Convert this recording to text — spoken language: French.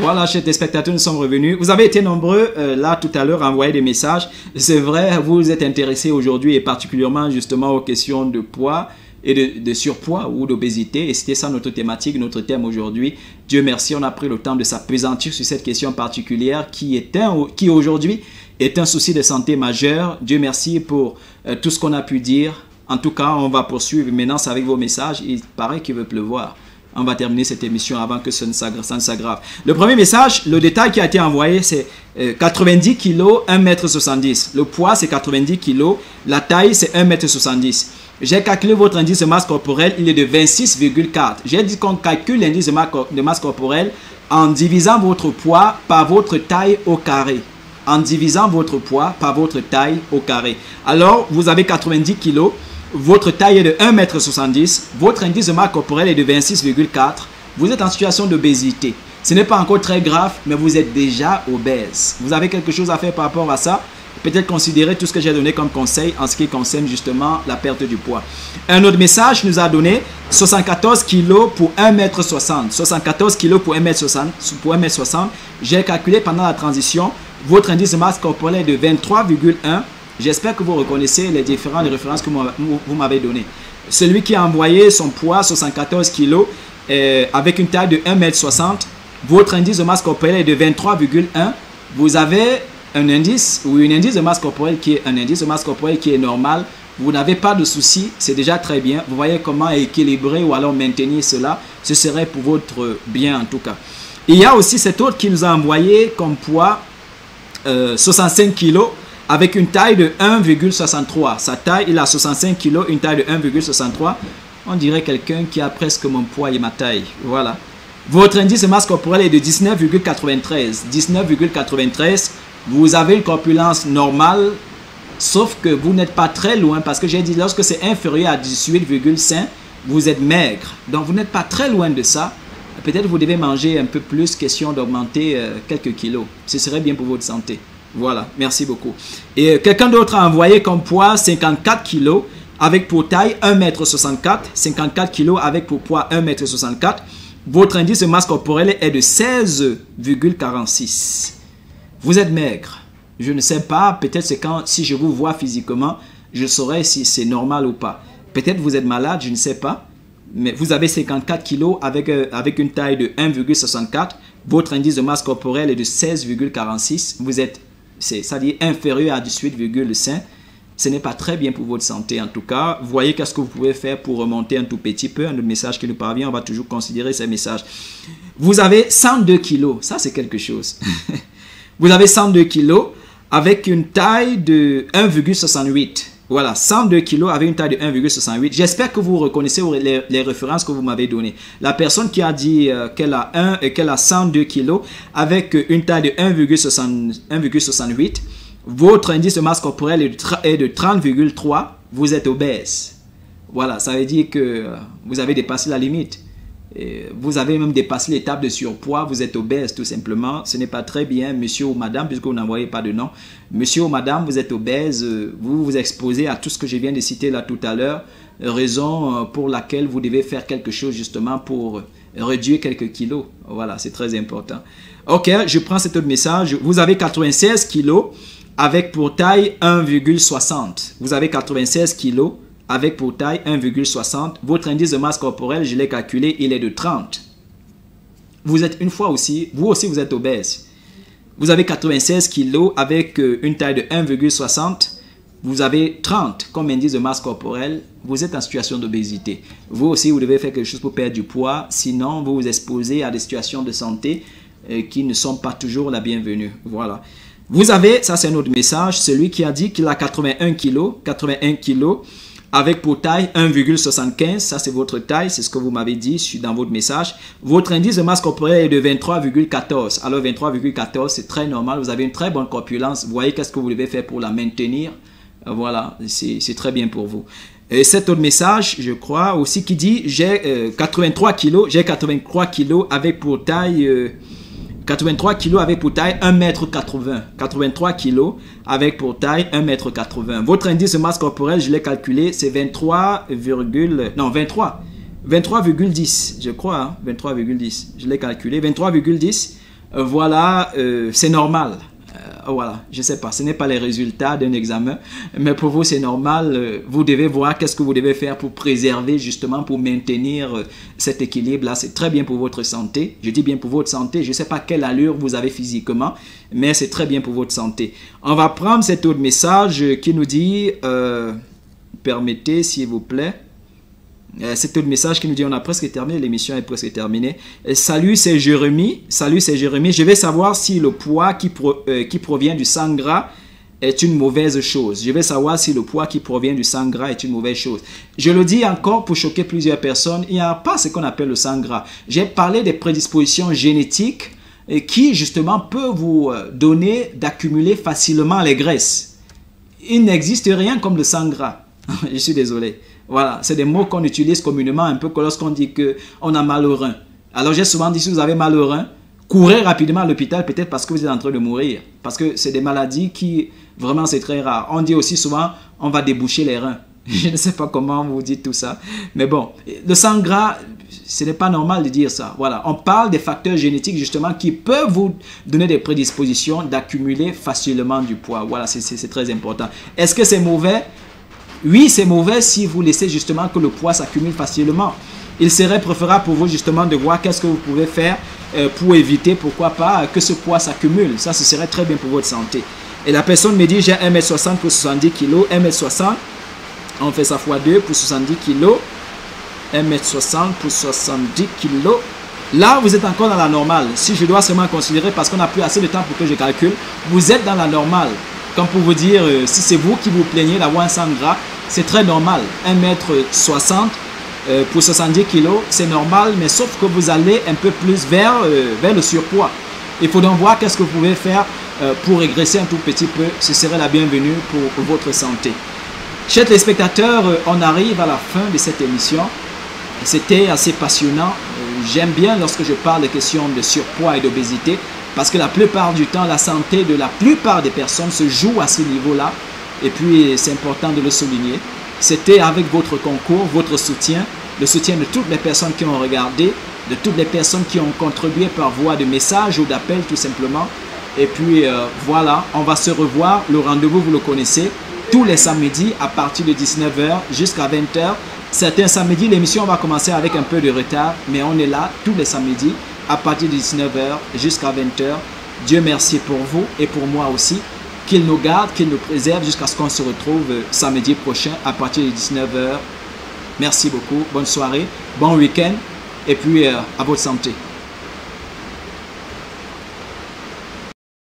Voilà, chers téléspectateurs, nous sommes revenus. Vous avez été nombreux là tout à l'heure à envoyer des messages. C'est vrai, vous êtes intéressés aujourd'hui et particulièrement justement aux questions de poids et de surpoids ou d'obésité. Et c'était ça notre thématique, notre thème aujourd'hui. Dieu merci, on a pris le temps de s'appesantir sur cette question particulière qui aujourd'hui est un souci de santé majeur. Dieu merci pour tout ce qu'on a pu dire. En tout cas, on va poursuivre maintenant avec vos messages. Il paraît qu'il veut pleuvoir. On va terminer cette émission avant que ça ne s'aggrave. Le premier message, le détail qui a été envoyé, c'est 90 kg, 1,70 m. Le poids, c'est 90 kg. La taille, c'est 1,70 m. J'ai calculé votre indice de masse corporelle, il est de 26,4. J'ai dit qu'on calcule l'indice de masse corporelle en divisant votre poids par votre taille au carré. En divisant votre poids par votre taille au carré. Alors, vous avez 90 kg. Votre taille est de 1,70 m, votre indice de masse corporelle est de 26,4. Vous êtes en situation d'obésité. Ce n'est pas encore très grave, mais vous êtes déjà obèse. Vous avez quelque chose à faire par rapport à ça. Peut-être considérer tout ce que j'ai donné comme conseil en ce qui concerne justement la perte du poids. Un autre message nous a donné 74 kg pour 1,60 m. 74 kg pour 1,60 m. J'ai calculé pendant la transition, votre indice de masse corporelle est de 23,1. J'espère que vous reconnaissez les différentes références que vous m'avez données. Celui qui a envoyé son poids 74 kg avec une taille de 1,60 m, votre indice de masse corporelle est de 23,1. Vous avez un indice ou une indice de masse corporelle qui est normal. Vous n'avez pas de souci, c'est déjà très bien. Vous voyez comment équilibrer ou alors maintenir cela. Ce serait pour votre bien en tout cas. Il y a aussi cet autre qui nous a envoyé comme poids 65 kg. Avec une taille de 1,63. Sa taille, il a 65 kg, une taille de 1,63. On dirait quelqu'un qui a presque mon poids et ma taille. Voilà. Votre indice de masse corporelle est de 19,93. 19,93. Vous avez une corpulence normale, sauf que vous n'êtes pas très loin, parce que j'ai dit, lorsque c'est inférieur à 18,5, vous êtes maigre. Donc, vous n'êtes pas très loin de ça. Peut-être vous devez manger un peu plus, question d'augmenter quelques kilos. Ce serait bien pour votre santé. Voilà, merci beaucoup. Et quelqu'un d'autre a envoyé comme poids 54 kg avec pour taille 1,64 m. 54 kg avec pour poids 1,64 m. Votre indice de masse corporelle est de 16,46. Vous êtes maigre. Je ne sais pas, peut-être c'est quand, si je vous vois physiquement, je saurai si c'est normal ou pas. Peut-être vous êtes malade, je ne sais pas. Mais vous avez 54 kg avec une taille de 1,64. Votre indice de masse corporelle est de 16,46. Vous êtes, c'est-à-dire inférieur à 18,5. Ce n'est pas très bien pour votre santé en tout cas. Voyez qu'est-ce que vous pouvez faire pour remonter un tout petit peu. Un autre message qui nous parvient, on va toujours considérer ces messages. Vous avez 102 kg. Ça, c'est quelque chose. Vous avez 102 kg avec une taille de 1,68. Voilà, 102 kg avec une taille de 1,68. J'espère que vous reconnaissez les références que vous m'avez données. La personne qui a dit qu'elle a 102 kg avec une taille de 1,68, votre indice de masse corporelle est de 30,3. Vous êtes obèse. Voilà, ça veut dire que vous avez dépassé la limite. Et vous avez même dépassé l'étape de surpoids, vous êtes obèse tout simplement. Ce n'est pas très bien, monsieur ou madame, puisque vous n'envoyez pas de nom. Monsieur ou madame, vous êtes obèse, vous vous exposez à tout ce que je viens de citer là tout à l'heure. Raison pour laquelle vous devez faire quelque chose justement pour réduire quelques kilos. Voilà, c'est très important. Ok, je prends cet autre message. Vous avez 96 kilos avec pour taille 1,60. Vous avez 96 kilos. Avec pour taille 1,60. Votre indice de masse corporelle, je l'ai calculé, il est de 30. Vous êtes une fois aussi, vous aussi vous êtes obèse. Vous avez 96 kg avec une taille de 1,60. Vous avez 30 comme indice de masse corporelle. Vous êtes en situation d'obésité. Vous aussi, vous devez faire quelque chose pour perdre du poids. Sinon, vous vous exposez à des situations de santé qui ne sont pas toujours la bienvenue. Voilà. Vous avez, ça c'est un autre message, celui qui a dit qu'il a 81 kg. 81 kg. Avec pour taille 1,75, ça c'est votre taille, c'est ce que vous m'avez dit dans votre message. Votre indice de masse corporelle est de 23,14. Alors 23,14 c'est très normal, vous avez une très bonne corpulence. Vous voyez qu'est-ce que vous devez faire pour la maintenir. Voilà, c'est très bien pour vous. Et cet autre message, je crois aussi qui dit j'ai 83 kg, j'ai 83 kg avec pour taille 83 kg avec pour taille 1,80 m. 83 kg avec pour taille 1,80 m. Votre indice de masse corporelle, je l'ai calculé, c'est 23,10, je crois, hein, 23,10. Je l'ai calculé, 23,10. Voilà, c'est normal. Voilà, je ne sais pas, ce n'est pas les résultats d'un examen, mais pour vous c'est normal. Vous devez voir qu'est-ce que vous devez faire pour préserver, justement, pour maintenir cet équilibre-là. C'est très bien pour votre santé. Je dis bien pour votre santé. Je ne sais pas quelle allure vous avez physiquement, mais c'est très bien pour votre santé. On va prendre cet autre message qui nous dit, permettez s'il vous plaît. C'est tout le message qui nous dit on a presque terminé, l'émission est presque terminée. Salut, c'est Jérémy. Salut, c'est Jérémy. Je vais savoir si le poids qui provient du sang gras est une mauvaise chose. Je vais savoir si le poids qui provient du sang gras est une mauvaise chose. Je le dis encore pour choquer plusieurs personnes, il n'y a pas ce qu'on appelle le sang gras. J'ai parlé des prédispositions génétiques qui justement peuvent vous donner d'accumuler facilement les graisses. Il n'existe rien comme le sang gras. Je suis désolé. Voilà, c'est des mots qu'on utilise communément un peu que lorsqu'on dit qu'on a mal au rein. Alors j'ai souvent dit, si vous avez mal au rein, courez rapidement à l'hôpital, peut-être parce que vous êtes en train de mourir. Parce que c'est des maladies qui, vraiment, c'est très rare. On dit aussi souvent, on va déboucher les reins. Je ne sais pas comment vous dites tout ça. Mais bon, le sang gras, ce n'est pas normal de dire ça. Voilà, on parle des facteurs génétiques justement qui peuvent vous donner des prédispositions d'accumuler facilement du poids. Voilà, c'est très important. Est-ce que c'est mauvais? Oui, c'est mauvais si vous laissez justement que le poids s'accumule facilement. Il serait préférable pour vous justement de voir qu'est-ce que vous pouvez faire pour éviter, pourquoi pas, que ce poids s'accumule. Ça, ce serait très bien pour votre santé. Et la personne me dit, j'ai 1,60 m pour 70 kg. 1,60 m, on fait ça fois 2 pour 70 kg. 1,60 m pour 70 kg. Là, vous êtes encore dans la normale. Si je dois seulement considérer, parce qu'on n'a plus assez de temps pour que je calcule, vous êtes dans la normale. Comme pour vous dire, si c'est vous qui vous plaignez d'avoir un sang gras, c'est très normal. 1,60 m pour 70 kg, c'est normal, mais sauf que vous allez un peu plus vers le surpoids. Il faut donc voir qu'est-ce que vous pouvez faire pour régresser un tout petit peu. Ce serait la bienvenue pour votre santé. Chers téléspectateurs, on arrive à la fin de cette émission. C'était assez passionnant. J'aime bien lorsque je parle des questions de surpoids et d'obésité. Parce que la plupart du temps, la santé de la plupart des personnes se joue à ce niveau-là. Et puis, c'est important de le souligner. C'était avec votre concours, votre soutien, le soutien de toutes les personnes qui ont regardé, de toutes les personnes qui ont contribué par voie de message ou d'appel tout simplement. Et puis, voilà, on va se revoir. Le rendez-vous, vous le connaissez, tous les samedis à partir de 19 h jusqu'à 20 h. Certains samedis, l'émission va commencer avec un peu de retard, mais on est là tous les samedis à partir de 19 h jusqu'à 20 h. Dieu merci pour vous et pour moi aussi. Qu'il nous garde, qu'il nous préserve jusqu'à ce qu'on se retrouve samedi prochain à partir de 19 h. Merci beaucoup, bonne soirée, bon week-end et puis à votre santé.